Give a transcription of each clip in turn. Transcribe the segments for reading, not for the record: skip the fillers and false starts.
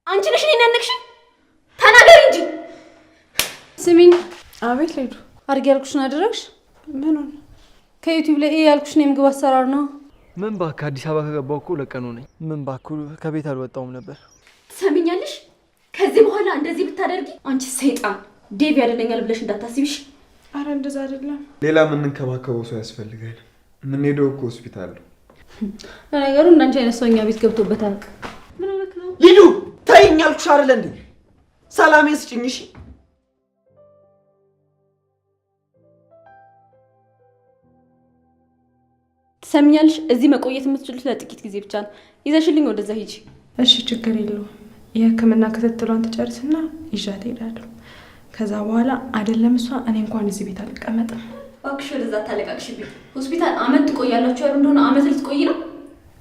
አንቺ ነሽ እኔን ያነቅሽኝ? ተናገሪ እንጂ። ስሚኝ። አቤት ልዱ። አድርጊ ያልኩሽን አደረግሽ? ምኑን? ከዩቲዩብ ላይ ያልኩሽን የምግብ አሰራር ነው። ምን ባክ አዲስ አበባ ከገባሁ እኮ ለቀኑ ነኝ። ምን ባክ ከቤት አልወጣሁም ነበር። ትሰሚኛለሽ? ከዚህ በኋላ እንደዚህ ብታደርጊ አንቺ ሰይጣን ዴቭ ያደለኛል ብለሽ እንዳታስቢሽ። አረ እንደዛ አይደለም። ሌላ የምንከባከበው ሰው ያስፈልጋል። የምንሄደው እኮ ሆስፒታል ነው። ለነገሩ እንዳንቺ አይነት ሰው እኛ ቤት ገብቶበት አያውቅ። ምን ሆነክ ነው? ልዱ ተይኝ አልኩሽ አይደል እንዴ? ሰላም ስጭኝ እሺ። ትሰሚኛለሽ? እዚህ መቆየት የምትችሉት ለጥቂት ጊዜ ብቻ ነው። ይዘሽልኝ ወደዛ ሂጂ። እሺ ችግር የለውም። የህክምና ክትትሏን ትጨርስና ይዣት እሄዳለሁ። ከዛ በኋላ አይደለም እሷ እኔ እንኳን እዚህ ቤት አልቀመጥም። እባክሽ ወደዛ ታለቃቅሽብኝ። ሆስፒታል አመት ትቆያላችሁ ያሉ እንደሆነ አመት ልትቆይ ነው።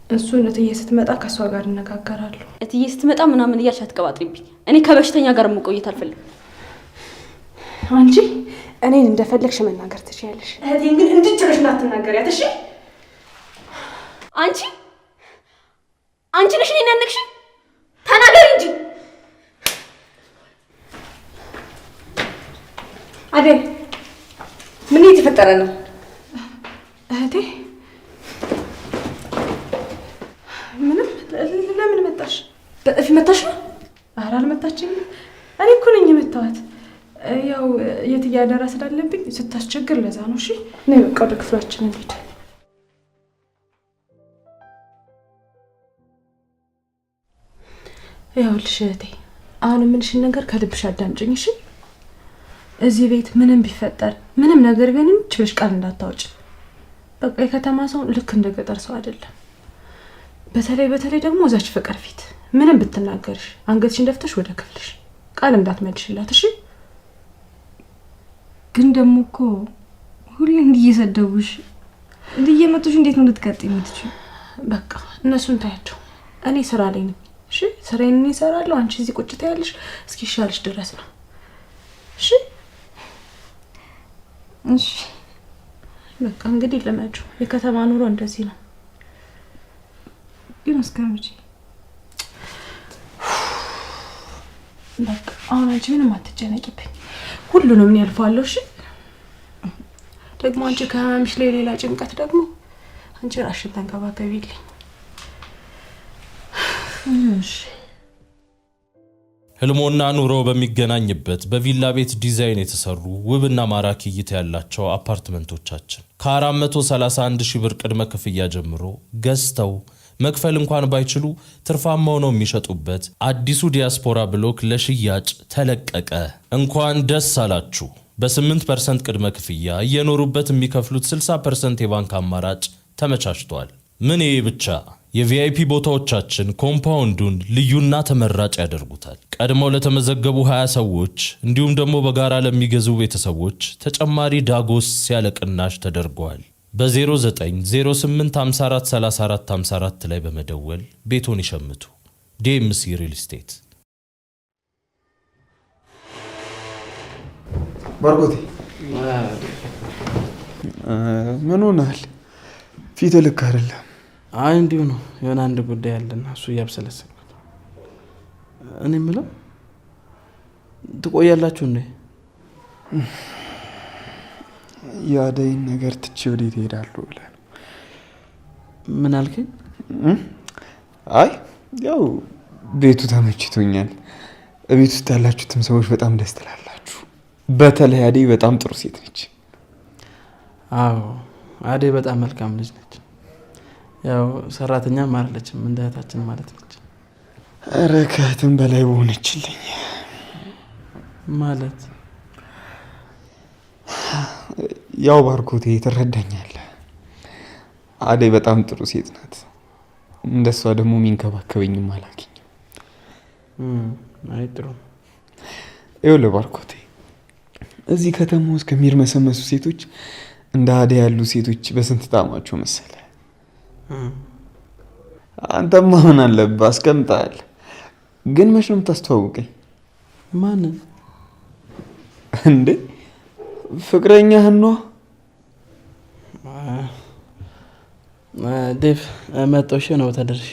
እሱን እትዬ ስትመጣ ከእሷ ጋር እነጋገራለሁ። እትዬ ስትመጣ ምናምን እያልሽ አትቀባጥሪብኝ። እኔ ከበሽተኛ ጋር መቆየት አልፈልግም። አንቺ እኔን እንደፈለግሽ መናገር ትችያለሽ። እህቴን ግን እንድትችለሽ እንዳትናገሪያት እሺ? አንቺ ነሽ እኔን ያነቅሽኝ? ተናገሪ እንጂ። አዴ ምን እየተፈጠረ ነው? እህቴ ምንም። ለምን መጣሽ? በጥፊ መታሽ ነው? ኧረ አልመታችኝም። እኔ እኮ ነኝ የመታኋት። ያው የትዬ አደራ ስላለብኝ ስታስቸግር ለዛ ነው። እሺ ነይ በቃ ወደ ክፍላችን እንሂድ። ይኸውልሽ እህቴ አሁን የምልሽን ነገር ከልብሽ አዳምጪኝ እሺ? እዚህ ቤት ምንም ቢፈጠር ምንም ነገር ቢሆን ችለሽ ቃል እንዳታወጪ። በቃ የከተማ ሰው ልክ እንደ ገጠር ሰው አይደለም። በተለይ ደግሞ እዛች ፍቅር ፊት ምንም ብትናገርሽ አንገትሽን ደፍተሽ ወደ ክፍልሽ ቃል እንዳትመልሽላት እሺ? ግን ደግሞ እኮ ሁሌ እንዲየሰደቡሽ እንዲየመቱሽ እንዴት ነው ልትቀጥይ የምትችይው? በቃ እነሱን ታያቸው። እኔ ስራ ላይ ነኝ እሺ? ስራዬን እሰራለሁ። አንቺ እዚህ ቁጭ ታያለሽ እስኪሻልሽ ድረስ ነው እሺ? እሺ በቃ እንግዲህ ለማጁ የከተማ ኑሮ እንደዚህ ነው። ግን እስከመቼ? በቃ አሁን አንቺ ምንም አትጨነቂብኝ። ሁሉንም እኔ አልፈዋለሁ እሺ? ደግሞ አንቺ ከህመምሽ ላይ ሌላ ጭንቀት ደግሞ አንቺ ራስሽን ተንከባከቢልኝ። እሺ ህልሞና ኑሮ በሚገናኝበት በቪላ ቤት ዲዛይን የተሰሩ ውብና ማራኪ እይታ ያላቸው አፓርትመንቶቻችን ከ431 ሺህ ብር ቅድመ ክፍያ ጀምሮ ገዝተው መክፈል እንኳን ባይችሉ ትርፋማ ሆነው የሚሸጡበት አዲሱ ዲያስፖራ ብሎክ ለሽያጭ ተለቀቀ። እንኳን ደስ አላችሁ። በ8% ቅድመ ክፍያ እየኖሩበት የሚከፍሉት 60% የባንክ አማራጭ ተመቻችቷል። ምን ይሄ ብቻ! የቪአይፒ ቦታዎቻችን ኮምፓውንዱን ልዩና ተመራጭ ያደርጉታል። ቀድመው ለተመዘገቡ 20 ሰዎች እንዲሁም ደግሞ በጋራ ለሚገዙ ቤተሰቦች ተጨማሪ ዳጎስ ያለ ቅናሽ ተደርጓል። በ0908543454 ላይ በመደወል ቤቶን ይሸምቱ። ዴምሲ ሪል ስቴት። ባርኮቴ ምን ሆነሃል? ፊት ልክ አይደለም። አይ እንዲሁ ነው። የሆነ አንድ ጉዳይ አለና እሱ እያብሰለሰልኩ ነው። እኔ የምለው ትቆያላችሁ እንዴ? የአደይን ነገር ትቼ ወዴት እሄዳለሁ ብለህ ነው? ምን አልከኝ? አይ ያው ቤቱ ተመችቶኛል። ቤት ውስጥ ያላችሁትም ሰዎች በጣም ደስ ትላላችሁ። በተለይ አደይ በጣም ጥሩ ሴት ነች። አዎ አደይ በጣም መልካም ልጅ ነች። ያው ሰራተኛም አይደለችም፣ እንደ እህታችን ማለት ነች። ኧረ ከእህትም በላይ በሆነችልኝ ማለት ያው ባርኮቴ ትረዳኛለህ። አደይ በጣም ጥሩ ሴት ናት። እንደሷ ደግሞ የሚንከባከበኝም አላገኝም። አይ ጥሩ። ይኸውልህ ባርኮቴ እዚህ ከተማ ውስጥ ከሚርመሰመሱ ሴቶች እንደ አደይ ያሉ ሴቶች በስንት ጣማቸው መሰለ። አንተማ ምን አለብህ አስቀምጠሃል። ግን መች ነው የምታስተዋውቀኝ? ማንን እንዴ? ፍቅረኛህን ነዋ። ዴቭ መጣሁ። እሺ ነው ተደርሽ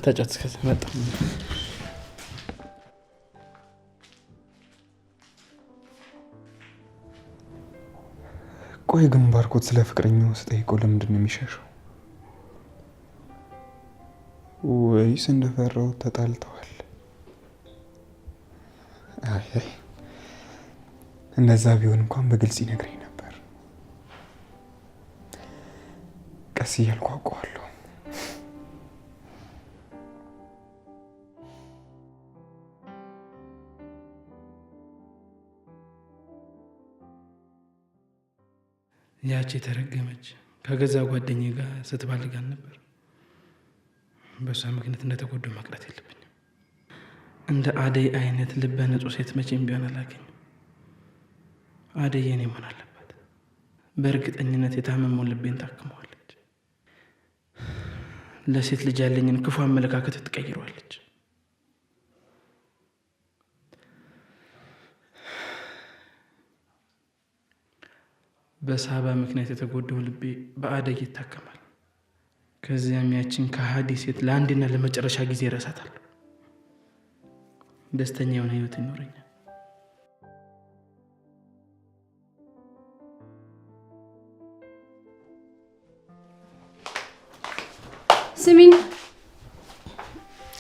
ተጫወት እስከዛ መጣሁ። ቆይ ግን ባርኮት ስለ ፍቅረኛው ስጠይቀው ለምንድን ነው የሚሸሸው? ወይስ እንደፈራው ተጣልተዋል? አይ እንደዛ ቢሆን እንኳን በግልጽ ይነግረኝ ነበር። ቀስ እያልኩ አውቀዋለሁ። ያቺ የተረገመች ከገዛ ጓደኛዬ ጋር ስትባልጋን ነበር። በእሷ ምክንያት እንደተጎዳሁ መቅረት የለብኝም። እንደ አደይ አይነት ልበ ንጹህ ሴት መቼም ቢሆን አላገኝም። አደይ የኔ መሆን አለባት። በእርግጠኝነት የታመመውን ልቤን ታክመዋለች። ለሴት ልጅ ያለኝን ክፉ አመለካከት ትቀይረዋለች። በሳባ ምክንያት የተጎዳው ልቤ በአደይ ይታከማል። ከዚያም ያችን ከሃዲ ሴት ለአንድና ለመጨረሻ ጊዜ እረሳታለሁ። ደስተኛ የሆነ ህይወት ይኖረኛል። ስሚኝ።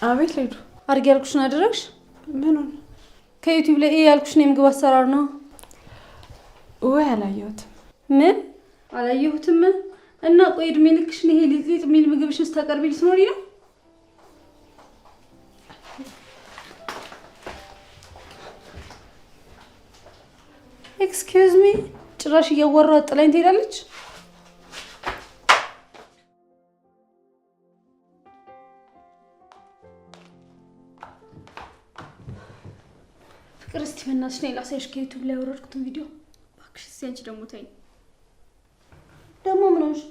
አቤት ልዱ። አድርጊ ያልኩሽን አደረግሽ? ምኑን? ከዩቲዩብ ላይ ያልኩሽን የምግብ አሰራር ነው። ወይ አላየሁትም። ምን አላየሁትም? እና ቆይ እድሜ ልክሽን ይሄ ሊጥሊጥ የሚል ምግብሽን ስታቀርቢ ልትኖሪ ነው? ኤክስኪውዝ ሚ፣ ጭራሽ እያወራሁ ጥላኝ ትሄዳለች። ፍቅር፣ እስቲ በእናትሽ ነይ ላሳይሽ ከዩቲዩብ ላይ ያወረድኩትን ቪዲዮ። እባክሽ እስኪ አንቺ ደግሞ ተይኝ። ደግሞ ምን ሆንሽ?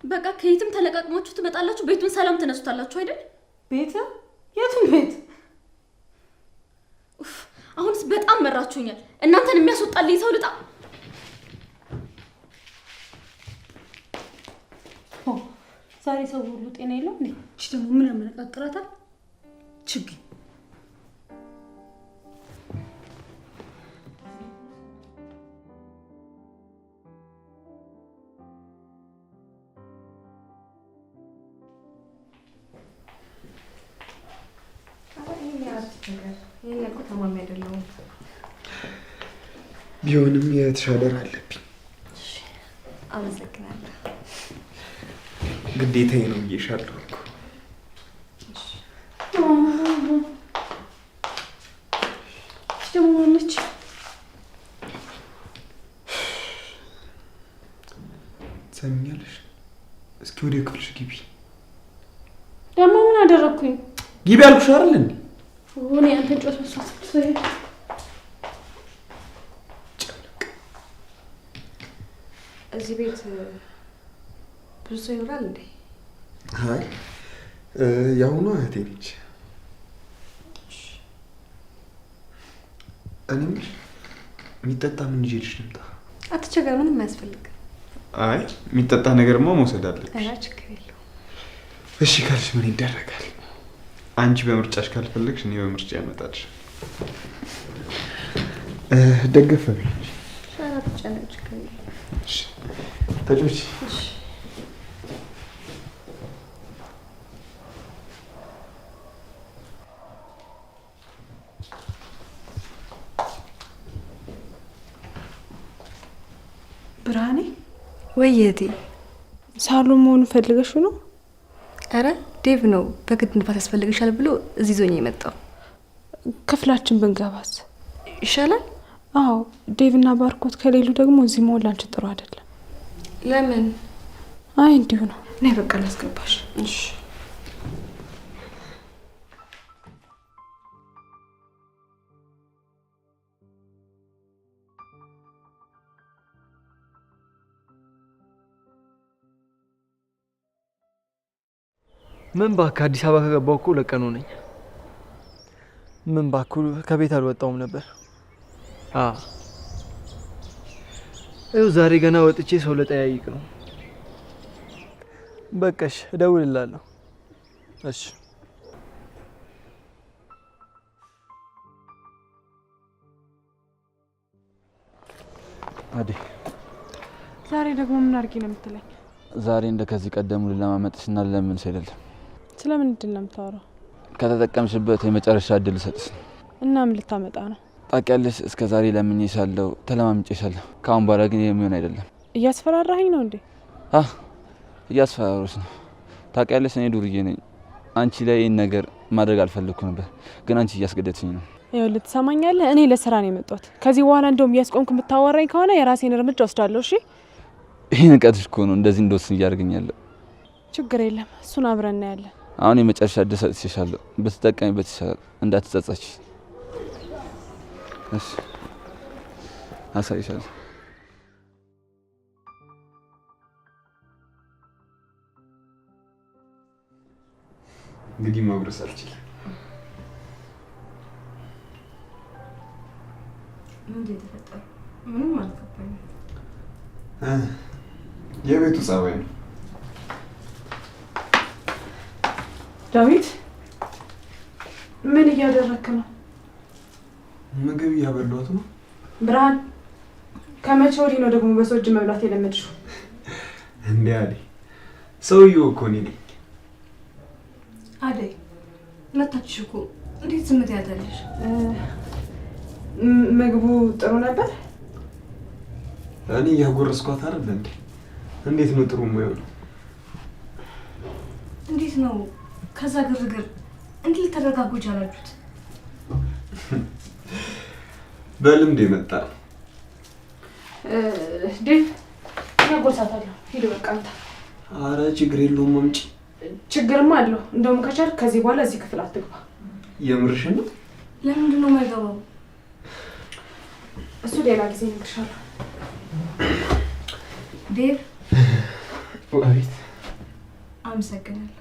በቃ ከየትም ተለቃቅማችሁ ትመጣላችሁ፣ ቤቱን ሰላም ትነሱታላችሁ አይደል? ቤት? የቱን ቤት? አሁንስ በጣም መራችሁኛል። እናንተን የሚያስወጣልኝ ሰው ልጣ። ዛሬ ሰው ሁሉ ጤና የለው እንዴ? እሺ ደግሞ ምን ያመነቃቅራታል? ችግኝ ቢሆንም የተሻለ አለብኝ። አመሰግናለሁ። ግዴታዬ ነው ብዬሻለሁ እኮ። ደግሞ ሆነች። ትሰሚኛለሽ? እስኪ ወደ ክፍልሽ ግቢ። ደግሞ ምን አደረግኩኝ? ግቢ አልኩሽ አይደል እንዴ? እኔ አንተን ጮት መስራት ስለይ እዚህ ቤት ብዙ ሰው ይኖራል እንዴ? አይ ያውኗ እህቴ ነች። እኔም የሚጠጣ ምን ይዤልሽ ልምጣ? አትቸገር፣ ምንም አያስፈልግም። አይ የሚጠጣ ነገርማ መውሰድ አለብሽ። ኧረ ችግር የለውም። እሺ ካልሽ ምን ይደረጋል? አንቺ በምርጫሽ ካልፈለግሽ እኔ በምርጫ ያመጣልሽ። ደገፈ ብለሽ ኧረ አትጨነቅ፣ ችግር የለውም። እሺ ተጮች። እሺ ብርሃኔ፣ ወይ እህቴ፣ ሳሎን መሆኑን ፈልገሽ ነው? ኧረ ዴቭ ነው በግድ ንፋስ ያስፈልግሻል ብሎ እዚህ ዞኝ የመጣው። ክፍላችን ብንገባስ ይሻላል? አዎ፣ ዴቭና ባርኮት ከሌሉ ደግሞ እዚህ መሆን ላንቺ ጥሩ አይደለም። ለምን? አይ እንዲሁ ነው። ነይ በቃ ላስገባሽ። እሺ ምን እባክህ አዲስ አበባ ከገባሁ እኮ 2 ቀኑ ነኝ። ምን እባክህ ከቤት አልወጣሁም ነበር። ይኸው ዛሬ ገና ወጥቼ ሰው ለጠያይቅ ነው። በቃሽ፣ እደውልልሃለሁ። እሺ አዴ ዛሬ ደግሞ ምን አድርጊ ነው የምትለኝ? ዛሬ እንደ ከዚህ ቀደሙ ለማመጥሽና ለምንሽ አይደለም። ስለምን እድል ነው የምታወራው? ከተጠቀምሽበት የመጨረሻ እድል ልሰጥሽ ነው። እና ምን ልታመጣ ነው? ታውቂያለሽ፣ እስከ ዛሬ ለምኜሻለሁ፣ ተለማምጬሻለሁ። ከአሁን በኋላ ግን የሚሆን አይደለም። እያስፈራራኸኝ ነው እንዴ? እያስፈራሮች ነው። ታውቂያለሽ፣ እኔ ዱርዬ ነኝ። አንቺ ላይ ይህን ነገር ማድረግ አልፈለግኩ ነበር፣ ግን አንቺ እያስገደድሽኝ ነው። ይኸውልህ ትሰማኛለህ? እኔ ለስራ ነው የመጣሁት። ከዚህ በኋላ እንደውም እያስቆምክ የምታወራኝ ከሆነ የራሴን እርምጃ ወስዳለሁ። እሺ? ይሄ ንቀትሽ እኮ ነው እንደዚህ እንደወስን እያደረገኛለሁ። ችግር የለም፣ እሱን አብረን እናያለን። አሁን የመጨረሻ እድል ሰጥቼሻለሁ፣ ብትጠቀሚበት ይሻላል። እንዳትጸጸች። እሺ? አሳይሻለሁ። እንግዲህ ማብረስ አልችልም። ምንድን የተፈጠረው? ምንም አልገባኝም። የቤቱ ጸባይ ነው። ዳዊት ምን እያደረክ ነው? ምግብ እያበላሁት ነው። ብርሃን ከመቼ ወዲህ ነው ደግሞ በሰው እጅ መብላት የለመድሽው? እንዴ አዴ፣ ሰውዬው እኮ እኔ ነኝ። አደይ መታችሽ እኮ እንዴት ዝም ትያታለሽ? ምግቡ ጥሩ ነበር። እኔ እያጎረስኳት አይደል እንዴ? እንዴት ነው ጥሩ የማይሆነው? እንዴት ነው ከዛ ግርግር እንዴት ልትረጋጉ ቻላችሁት? በልምድ የመጣ ነው። ዴቭ ያጎርሳታለሁ። ሂድ በቃ አንተ። አረ ችግር የለውም አምጪ። ችግርማ አለው። እንደውም ከቻልክ ከዚህ በኋላ እዚህ ክፍል አትግባ። የምርሽን ነው? ለምንድን ነው የማይገባው? እሱ ሌላ ጊዜ እነግርሻለሁ። ዴቭ አቤት። አመሰግናለሁ።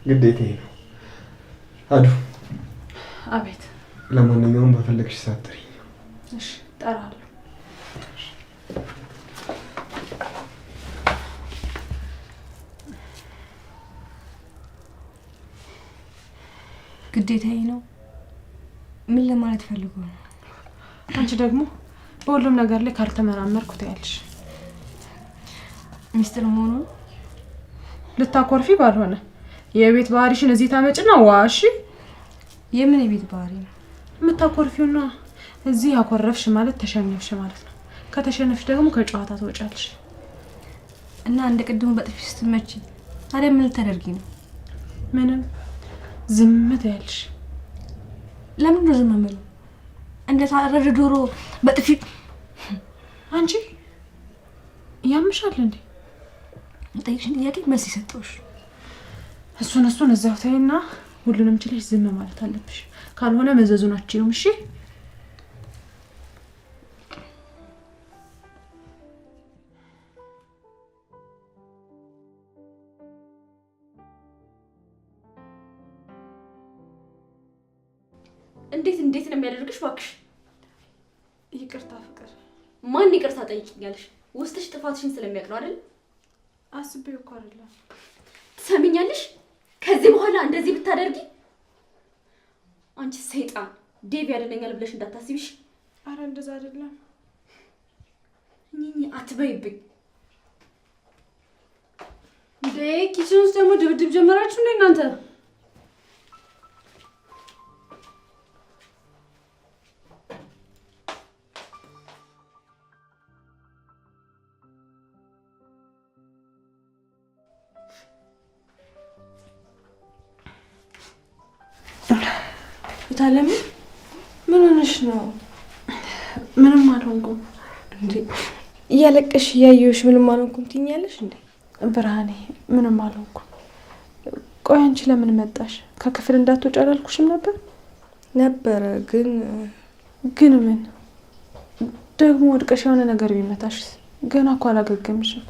ግዴታዬ ነው። አዱ አቤት። ለማንኛውም በፈለግሽ ሰዓት ጥሪኝ። እሺ እጠራለሁ። ግዴታዬ ነው። ምን ለማለት ፈልጎ ነው? አንቺ ደግሞ በሁሉም ነገር ላይ ካልተመራመርኩ ትያለሽ። ሚስጥር መሆኑን ልታኮርፊ ባልሆነ የቤት ባህሪሽን እዚህ ታመጭና ዋሺ። የምን የቤት ባህሪ ነው? የምታኮርፊውና እዚህ ያኮረፍሽ ማለት ተሸነፍሽ ማለት ነው። ከተሸነፍሽ ደግሞ ከጨዋታ ትወጫለሽ። እና እንደ ቅድሙ በጥፊ ስትመጪ ታዲያ ምን ልታደርጊ ነው? ምንም ዝም ትያለሽ። ለምን ነው ዝም የምለው? እንደ ታረደ ዶሮ በጥፊ። አንቺ ያምሻል እንዴ? ጠይቅሽን ጥያቄ መልስ ይሰጠውሽ። እሱን እዛው ተይና ሁሉንም ችለሽ ዝም ማለት አለብሽ። ካልሆነ መዘዙን አትችይውም። እሺ? እንዴት ነው የሚያደርግሽ? እባክሽ ይቅርታ ፍቅር። ማን ይቅርታ ጠይቂኛለሽ? ውስጥሽ ጥፋትሽን ስለሚያውቅ ነው አይደል? አስቤው እኮ አይደለም። ትሰሚኛለሽ? ከዚህ በኋላ እንደዚህ ብታደርጊ አንቺ ሰይጣን ዴቭ ያደነኛል ብለሽ እንዳታስቢሽ። አረ እንደዛ አይደለም። እኚህ አትበይብኝ። ኪችን ውስጥ ደግሞ ድብድብ ጀመራችሁ እንዴ እናንተ? ታለሚ ምን ሆነሽ ነው? ምንም አልሆንኩም። እንዴ እያለቀሽ እያየሁሽ ምንም አልሆንኩም ትይኛለሽ እንዴ? ብርሃኔ ምንም አልሆንኩም። ቆይ አንቺ ለምን መጣሽ? ከክፍል እንዳትወጪ አላልኩሽም ነበር? ነበረ ግን ምን ደግሞ ወድቀሽ የሆነ ነገር ቢመታሽ? ገና እኮ አላገገምሽም።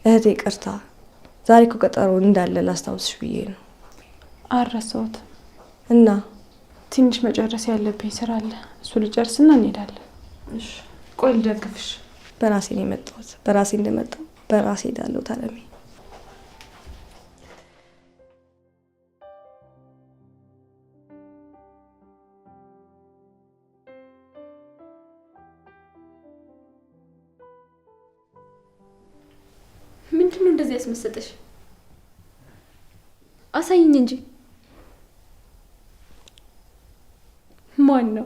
እህቴ ቅርታ፣ ዛሬ እኮ ቀጠሮ እንዳለ ላስታውስሽ ብዬ ነው። አልረሳሁትም። እና ትንሽ መጨረስ ያለብኝ ስራ አለ። እሱ ልጨርስና እንሄዳለን። እሺ ቆይ ልደግፍሽ። በራሴ ነው የመጣሁት። በራሴ እንደመጣሁ በራሴ ሄዳለሁ ታለሚ። እንደዚህ ያስመሰጠሽ? አሳይኝ እንጂ። ማን ነው?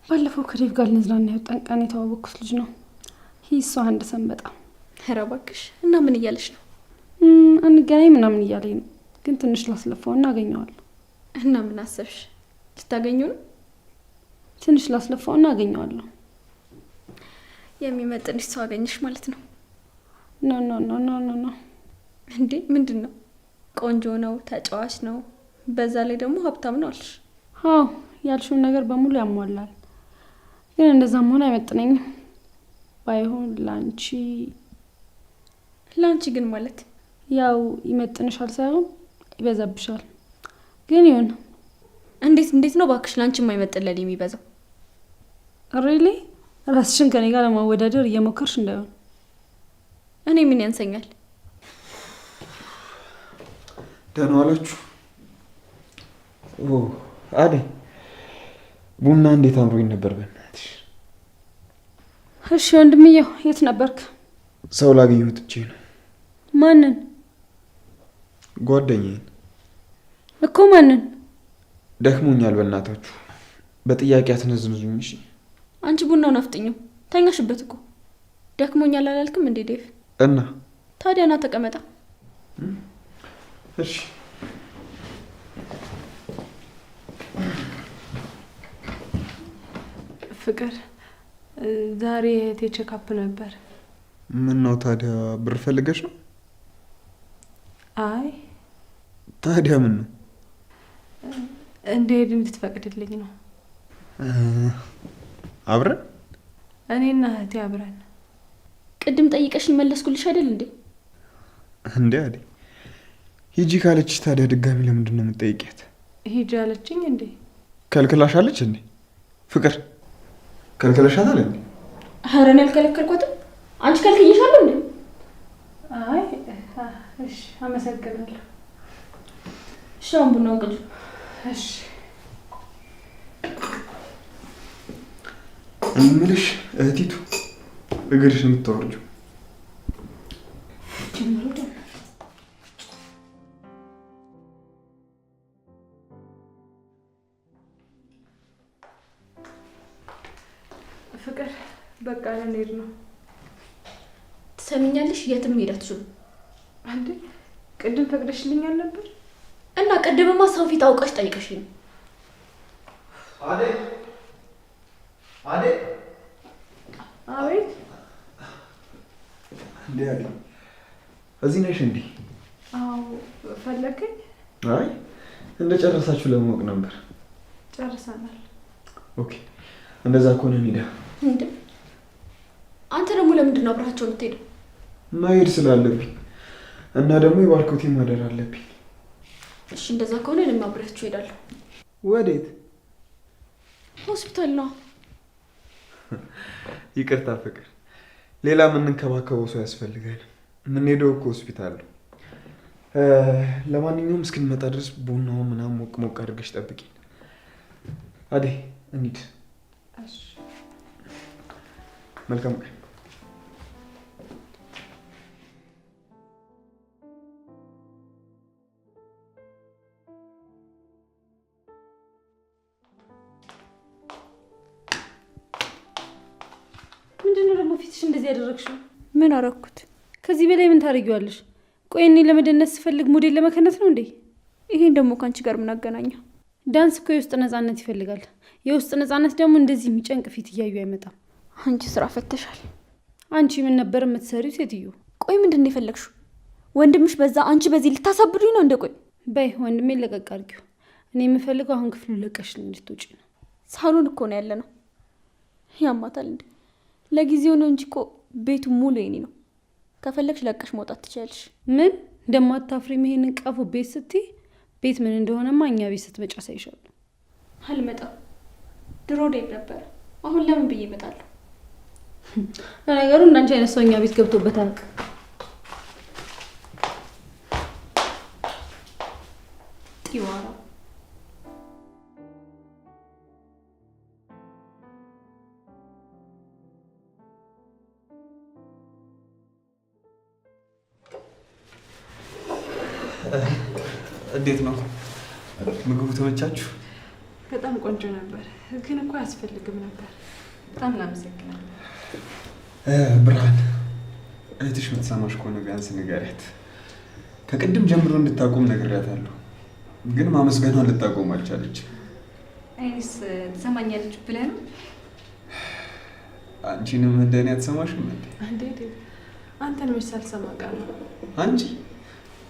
ባለፈው ከዴቭ ጋር ልንዝናና የወጣን ቀን የተዋወቅኩት ልጅ ነው። ይህ አንድ ሰንበጣ። ኧረ እባክሽ። እና ምን እያለሽ ነው? አንገናኝ ምናምን እያለኝ ነው። ግን ትንሽ ላስለፋው እና አገኘዋለሁ። እና ምን አሰብሽ? ልታገኙ ነው? ትንሽ ላስለፋው እና አገኘዋለሁ። የሚመጥንሽ ሰው አገኘሽ ማለት ነው? ኖ ኖ ኖ ኖ ኖ ኖ። እንዴ ምንድን ነው? ቆንጆ ነው፣ ተጫዋች ነው፣ በዛ ላይ ደግሞ ሀብታም ነው አልሽ? አዎ ያልሽውን ነገር በሙሉ ያሟላል። ግን እንደዛ መሆን አይመጥነኝም። ባይሆን ላንቺ ግን ማለት ያው ይመጥንሻል ሳይሆን ይበዛብሻል። ግን ይሁን። እንዴት ነው ባክሽ ላንቺ የማይመጥን የሚበዛው? ሪሊ ራስሽን ከኔ ጋር ለማወዳደር እየሞከርሽ እንዳይሆን። እኔ ምን ያንሰኛል? ደህና ዋላችሁ? አደይ ቡና እንዴት አምሮኝ ነበር በእናትሽ። እሺ ወንድምየው የት ነበርክ? ሰው ላገኘሁ ወጥቼ ነው። ማንን? ጓደኛዬን እኮ። ማንን? ደክሞኛል በእናታችሁ በጥያቄ አትነዝንዙኝ እሺ። አንቺ ቡናውን አፍጥኝው። ተኛሽበት እኮ። ደክሞኛል አላልክም እንዴ ዴቭ? እና ታዲያ ና ተቀመጣ። እሺ ፍቅር ዛሬ እህቴ ቼክአፕ ነበር። ምን ነው ታዲያ ብር ፈልገሽ ነው? አይ ታዲያ ምን ነው? እንድሄድ እንድትፈቅድልኝ ነው። አብረን? እኔና እህቴ አብረን። ቅድም ጠይቀሽኝ መለስኩልሽ አይደል እንዴ? እንዴ አይደል? ሂጂ ካለችሽ ታዲያ ድጋሚ ለምንድን ነው የምትጠይቂያት? ሂጂ አለችኝ እንዴ? ከልክላሻለች እንዴ? ፍቅር ከልክለሻታል እንዴ? ኧረ እኔ አልከለከልኳትም። አንቺ ከልክዬሻለሁ እንዴ? አይ እሺ አመሰግናለሁ። እሺ አሁን ቡናውን ቅጂ። እሺ እምልሽ እህቲቱ እግርሽ የምታወርጂው ፍቅር በቃ ልንሄድ ነው። ትሰሚኛለሽ? የትም መሄድ አትችሉም። አንዴ ቅድም ፈቅደሽልኛል ነበር እና ቅድምማ ሰው ፊት አውቀሽ ጠይቀሽኝ። አደይ አቤት። እንዴ አደይ እዚህ ነሽ እንዴ? አዎ ፈለከኝ? አይ እንደጨረሳችሁ ለማወቅ ነበር። ጨርሰናል። ኦኬ እንደዛ ከሆነ እንሂዳ። እንዴ አንተ ደግሞ ለምንድን ነው አብራቸው የምትሄደው? መሄድ ስላለብኝ እና ደግሞ የባርኮቴ ማደር አለብኝ። እሺ እንደዛ ከሆነ እኔም አብሬያችሁ እሄዳለሁ። ወዴት? ሆስፒታል ነው። ይቅርታ ፍቅር፣ ሌላ የምንንከባከበው ሰው ያስፈልጋል። የምንሄደው እኮ ሆስፒታል ነው። ለማንኛውም እስክንመጣ ድረስ ቡናውን ምናምን ሞቅ ሞቅ አድርገሽ ጠብቂኝ። አደይ እንሂድ። መልካም ቀን። ምንድነው ደግሞ ፊትሽ እንደዚህ ያደረግሽው? ምን አረኩት? ከዚህ በላይ ምን ታደርጊዋለሽ? ቆይ እኔ ለመደነስ ስፈልግ ሞዴል ለመከነት ነው እንዴ? ይሄን ደግሞ ካንቺ ጋር ምን አገናኘው? ዳንስ እኮ የውስጥ ነፃነት ይፈልጋል። የውስጥ ነፃነት ደግሞ እንደዚህ የሚጨንቅ ፊት እያዩ አይመጣም። አንቺ ስራ ፈተሻል። አንቺ ምን ነበር የምትሰሪው ሴትዮ? ቆይ ምንድን ነው የፈለግሽው? ወንድምሽ በዛ፣ አንቺ በዚህ ልታሳብዱኝ ነው እንደ? ቆይ በይ ወንድሜ ለቀቅ አድርጊው። እኔ የምፈልገው አሁን ክፍሉ ለቀሽ እንድትወጪ ነው። ሳሎን እኮ ነው ያለ ነው። ያማታል እንዴ? ለጊዜው ነው እንጂ እኮ ቤቱ ሙሉ የኔ ነው። ከፈለግሽ ለቀሽ መውጣት ትችያለሽ። ምን እንደማታፍሪም ይሄንን ቀፎ ቤት ስትይ፣ ቤት ምን እንደሆነማ እኛ ቤት ስትመጪ አሳይሻለሁ። አልመጣም። ድሮ ዴብ ነበር። አሁን ለምን ብዬ እመጣለሁ? ለነገሩ እንዳንቺ አይነት ሰው እኛ ቤት ገብቶበታል። ጢዋራ እንዴት ነው ምግቡ? ተመቻችሁ? በጣም ቆንጆ ነበር፣ ግን እኮ አያስፈልግም ነበር። በጣም እናመሰግናለን። ብርሃን፣ እህትሽ የምትሰማሽ ከሆነ ቢያንስ ንገሪያት። ከቅድም ጀምሮ እንድታቆም ነግሬያታለሁ፣ ግን ማመስገኗን ልታቆም አልቻለችም። እኔስ ትሰማኛለች ብለህ ነው? አንቺንም እንደኔ አትሰማሽም እንዴ? እንዴ አንተን መች ሳልሰማ ቀረሁ። አንቺ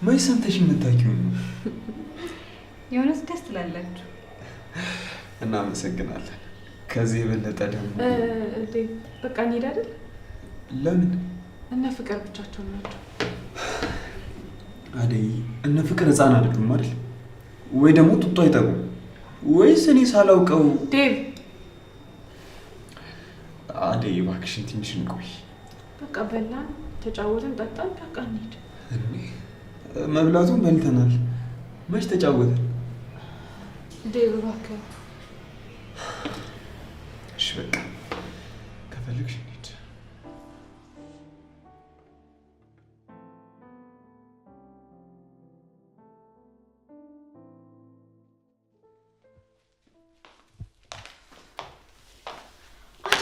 መች ሰምተሽ የምታውቂው ነው? የእውነት ደስ ትላላችሁ። እናመሰግናለን። ከዚህ የበለጠ ደግሞ እንዴ በቃ እንሂድ አይደል? ለምን? እነ ፍቅር ብቻቸውን ናቸው። አደይ፣ እነ ፍቅር ህፃን አይደሉም አይደል? ወይ ደግሞ ጡጦ አይጠቡም? ወይስ እኔ ሳላውቀው? ዴቭ፣ አደይ እባክሽን ትንሽ እንቆይ። በቃ በላን፣ ተጫወትን፣ ጠጣን፣ በቃ እንሂድ። መብላቱን በልተናል፣ መች ተጫወትን? ዴቭ እባክህ። እሺ በቃ ከፈለግሽ እንሂድ።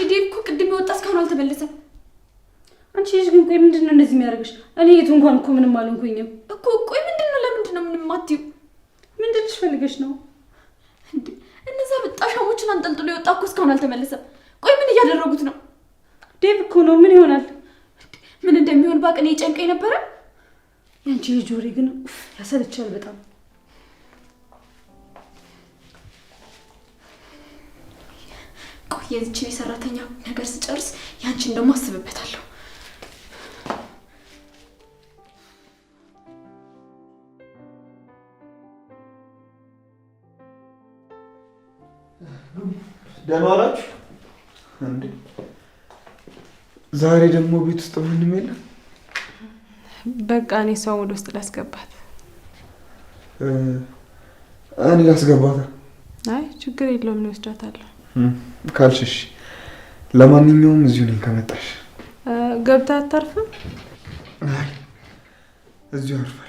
ዴቭ እኮ ቅድም የወጣ እስካሁን አልተመለሰም። አንቺ ልጅ ግን ቆይ ምንድን ነው እንደዚህ የሚያደርግሽ? እኔ የቱ እንኳን እኮ ምንም አልሆንኩኝም እኮ። ቆይ ምንድን ነው? ለምንድን ነው ምንም አትይው? ምንድን ልሽ ፈልገሽ ነው እንዴ? እነዛ በጣሻሞችን አንጠልጥሎ የወጣ እኮ እስካሁን አልተመለሰም። ቆይ ምን እያደረጉት ነው? ዴቭ እኮ ነው። ምን ይሆናል? ምን እንደሚሆን ባቅ እኔ ጨንቀኝ ነበረ። ያንቺ ልጅ ወሬ ግን ያሰለቻል በጣም። ቆይ የዚችን የሰራተኛ ነገር ስጨርስ ያንቺን ደግሞ አስብበታለሁ። ደህና ዋላችሁ እንዴ? ዛሬ ደግሞ ቤት ውስጥ ምንም የለም። በቃ እኔ ሰው ወደ ውስጥ ላስገባት። እኔ ላስገባት? አይ ችግር የለውም፣ እኔ ወስዳታለሁ ካልሽሽ። ለማንኛውም እዚሁ ነኝ ከመጣሽ። ገብታ አታርፍም? አይ እዚሁ አርፋለሁ።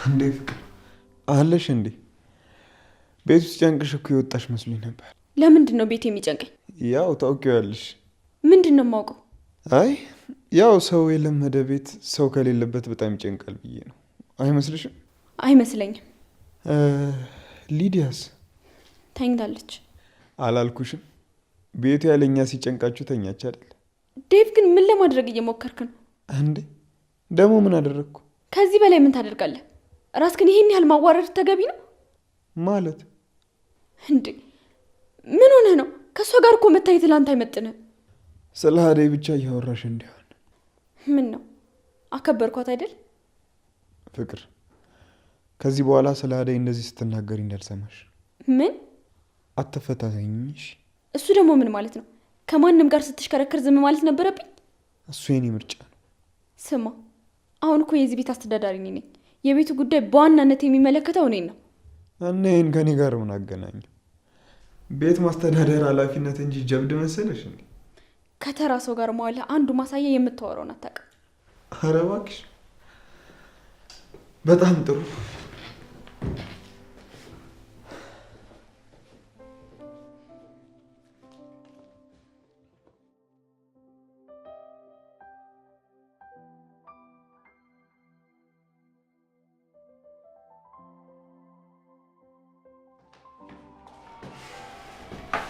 እንዴ ፍቅር አለሽ እንዴ? ቤት ውስጥ ጨንቅሽ እኮ የወጣሽ መስሎኝ ነበር። ለምንድን ነው ቤት የሚጨንቀኝ? ያው ታውቂዋለሽ። ምንድን ነው የማውቀው? አይ ያው ሰው የለመደ ቤት ሰው ከሌለበት በጣም ይጨንቃል ብዬ ነው። አይመስልሽም? አይመስለኝም። ሊዲያስ ተኝታለች። አላልኩሽም? ቤቱ ያለኛ ሲጨንቃችሁ ተኛች አይደል? ዴቭ ግን ምን ለማድረግ እየሞከርክ ነው? እንዴ ደግሞ ምን አደረግኩ? ከዚህ በላይ ምን ታደርጋለህ? ራስህን ይሄን ያህል ማዋረድ ተገቢ ነው ማለት? እንዴ ምን ሆነህ ነው? ከእሷ ጋር እኮ መታየት ለአንተ አይመጥንህ። ስለ አደይ ብቻ እያወራሽ እንዲሆን ምን ነው? አከበርኳት አይደል? ፍቅር፣ ከዚህ በኋላ ስለ አደይ እንደዚህ ስትናገሪ እንዳልሰማሽ። ምን? አትፈታተኝሽ። እሱ ደግሞ ምን ማለት ነው? ከማንም ጋር ስትሽከረከር ዝም ማለት ነበረብኝ? እሱ የኔ ምርጫ ነው። ስማ፣ አሁን እኮ የዚህ ቤት አስተዳዳሪ ነኝ። የቤቱ ጉዳይ በዋናነት የሚመለከተው እኔን ነው። እና ይህን ከኔ ጋር ምን አገናኘው? ቤት ማስተዳደር ኃላፊነት እንጂ ጀብድ መሰለሽ እንዴ? ከተራ ሰው ጋር መዋል አንዱ ማሳያ የምታወራውን አታውቅም። ኧረ እባክሽ። በጣም ጥሩ።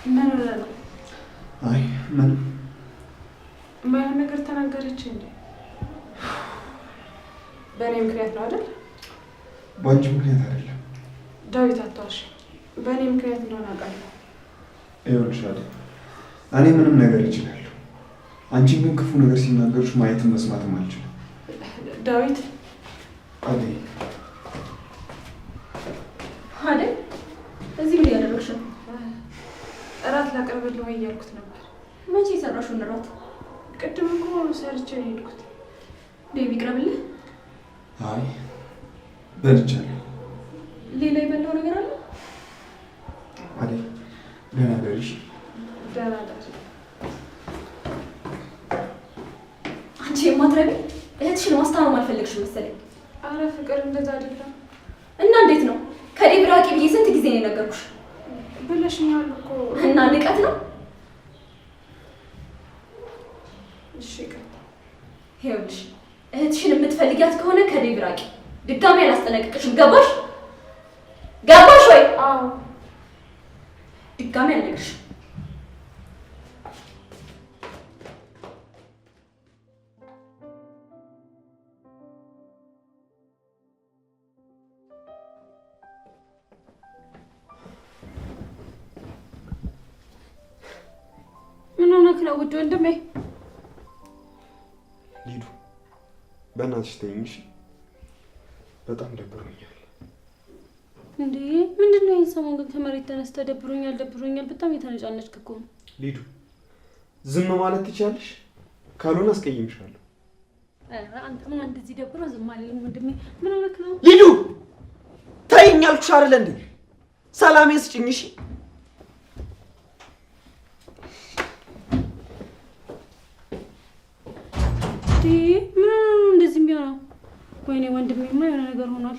ምን ነው? አይ ምን ማየው ነገር ተናገረች እንዴ? በእኔ ምክንያት ነው አይደል? በአንቺ ምክንያት አይደለም ዳዊት፣ አትዋሽ። በእኔ ምክንያት እንደሆነ አውቃለሁ። ይኸውልሽ አይደል፣ እኔ ምንም ነገር እችላለሁ። አንቺን ግን ክፉ ነገር ሲናገሩሽ ማየትም መስማትም አልችልም። ዳዊት አደይ አይደል? እዚህ ምን ያደረግሽ ነው? እራት ላቀርብልህ ወይ እያልኩት ነበር። መቼ የሰራሽውን እራት? ቅድም እኮ ሰርቼ ነው የሄድኩት። ዴቭ ይቅረብልህ። አይ በልቻለሁ። ሌላ የበላው ነገር አለ? መሰለኝ። አረ ፍቅር እንደዛ አይደለም። እና እንዴት ነው? ከዴቭ ራቂ ብዬ ስንት ጊዜ ነው የነገርኩሽ? ብለሽኛል እኮ። እና ንቀት ነው? እሺ ይኸውልሽ እህትሽን የምትፈልጊያት ከሆነ ከዴቭ ራቂ። ድጋሜ አላስጠነቅቅሽም። ገባሽ? ገባሽ ወይ? አዎ። ድጋሜ አልነግርሽም። ምን ሆነክ ነው ውድ ወንድሜ? ሊዱ በእናትሽ ተይኝ እሺ። በጣም ደብሮኛል። እንዴ ምንድነው ይሄን ሰሞን ግን ከመሬት ተነስተ ደብሮኛል በጣም የተነጫነጭክ እኮ ነው። ሊዱ ዝም ማለት ትችያለሽ? ካልሆነ አስቀይምሻለሁ። አንተ ምን እንደዚህ ደብሮ ዝም አለኝ ወንድሜ? ምን ሆነክ ነው? ሊዱ ተይኝ አልኩሽ አይደል እንዴ? ሰላሜን ስጭኝ እሺ። ምን እንደዚህ የሚሆነው? ወይኔ ወንድሜማ የሆነ ነገር ሆኗል።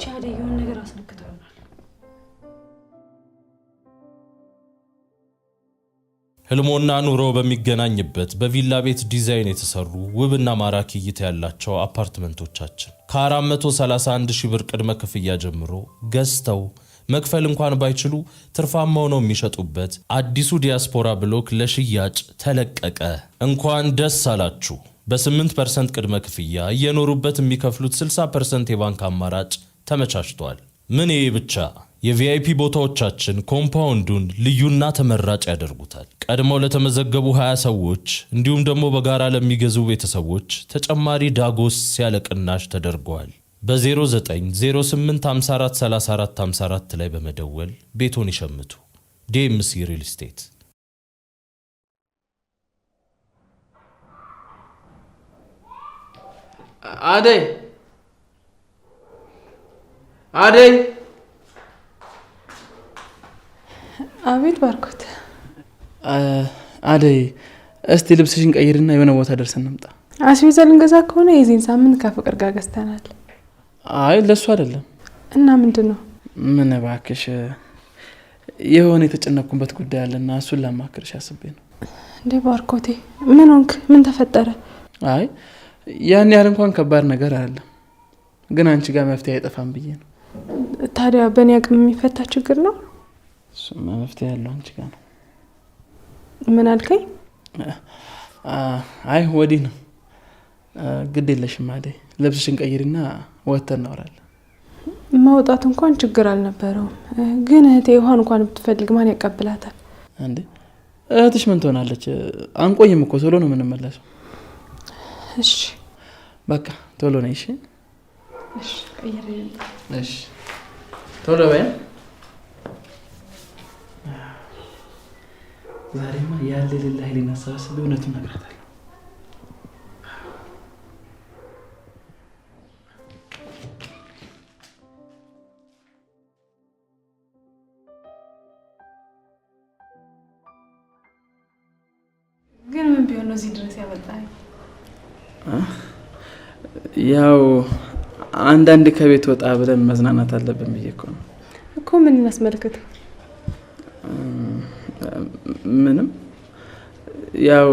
ቻዴ የሆነ ነገር አስነክተው ይሆናል። ህልሞና ኑሮ በሚገናኝበት በቪላ ቤት ዲዛይን የተሰሩ ውብና ማራኪ እይታ ያላቸው አፓርትመንቶቻችን ከ431 ሺህ ብር ቅድመ ክፍያ ጀምሮ ገዝተው መክፈል እንኳን ባይችሉ ትርፋማ ሆነው የሚሸጡበት አዲሱ ዲያስፖራ ብሎክ ለሽያጭ ተለቀቀ። እንኳን ደስ አላችሁ። በ8% ቅድመ ክፍያ እየኖሩበት የሚከፍሉት 60% የባንክ አማራጭ ተመቻችቷል። ምን ይሄ ብቻ! የቪአይፒ ቦታዎቻችን ኮምፓውንዱን ልዩና ተመራጭ ያደርጉታል። ቀድመው ለተመዘገቡ 20 ሰዎች እንዲሁም ደግሞ በጋራ ለሚገዙ ቤተሰቦች ተጨማሪ ዳጎስ ያለ ቅናሽ ተደርገዋል። በ0908543454 ላይ በመደወል ቤቶን ይሸምቱ። ዴምሲ ሪል ስቴት። አደይ አደይ! አቤት ባርኮት። አደይ እስቲ ልብስሽን ቀይርና የሆነ ቦታ ደርሰን እንምጣ። አስቤዛ ልንገዛ ከሆነ የዚህን ሳምንት ከፍቅር ጋር ገዝተናል። አይ ለሱ አይደለም። እና ምንድነው? ምን እባክሽ የሆነ የተጨነኩበት ጉዳይ አለና እሱን ላማክርሽ አስቤ ነው። እንዴ ባርኮቴ ምን ሆንክ? ምን ተፈጠረ? አይ ያን ያህል እንኳን ከባድ ነገር አይደለም፣ ግን አንቺ ጋር መፍትሄ አይጠፋም ብዬ ነው። ታዲያ በእኔ አቅም የሚፈታ ችግር ነው? እሱማ መፍትሄ ያለው አንቺ ጋር ነው። ምን አልከኝ? አይ ወዲህ ነው። ግድ የለሽም አደይ፣ ልብስሽን ቀይሪና ወጥተን እናወራለን። ማውጣት እንኳን ችግር አልነበረውም፣ ግን እህቴ ውሃን እንኳን ብትፈልግ ማን ያቀብላታል? እንዴ እህትሽ ምን ትሆናለች? አንቆይም እኮ ቶሎ ነው የምንመለሰው። እሺ በቃ ቶሎ ነይ። እሺ እሺ ቀይሬ። እሺ ቶሎ በይ። ዛሬማ ያለ ሌላ ኃይሌን አሰባስቤ እውነቱን እነግራታለሁ። ግን ምን ቢሆን ነው እዚህ ድረስ ያመጣኝ? ያው አንዳንድ ከቤት ወጣ ብለን መዝናናት አለብን ብዬ እኮ ነው። እኮ ምን እናስመልክት? ምንም ያው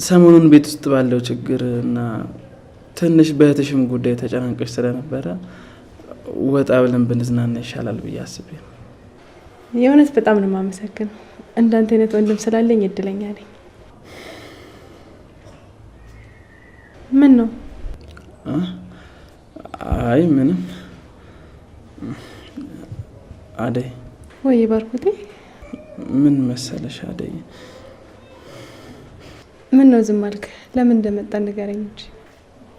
ሰሞኑን ቤት ውስጥ ባለው ችግር እና ትንሽ በእህትሽም ጉዳይ ተጨናንቀሽ ስለነበረ ወጣ ብለን ብንዝናና ይሻላል ብዬ አስቤ ነው። የእውነት በጣም ነው የማመሰግነው። እንዳንተ አይነት ወንድም ስላለኝ እድለኛ ነኝ። ምን ነው? አይ ምንም። አደይ። ወይ ባርኮቴ። ምን መሰለሽ አደይ፣ ምን ነው ዝም አልክ? ለምን እንደመጣ ንገረኝ እንጂ።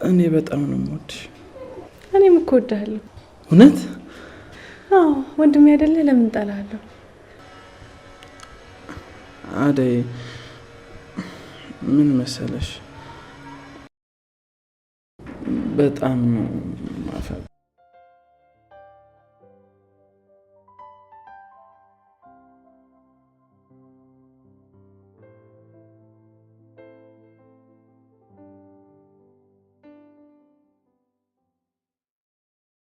እኔ በጣም ነው የምወድሽ። እኔም እኮ እወድሃለሁ። እውነት? አዎ ወንድሜ አይደለ? ለምን እጠላለሁ? አደይ ምን መሰለሽ፣ በጣም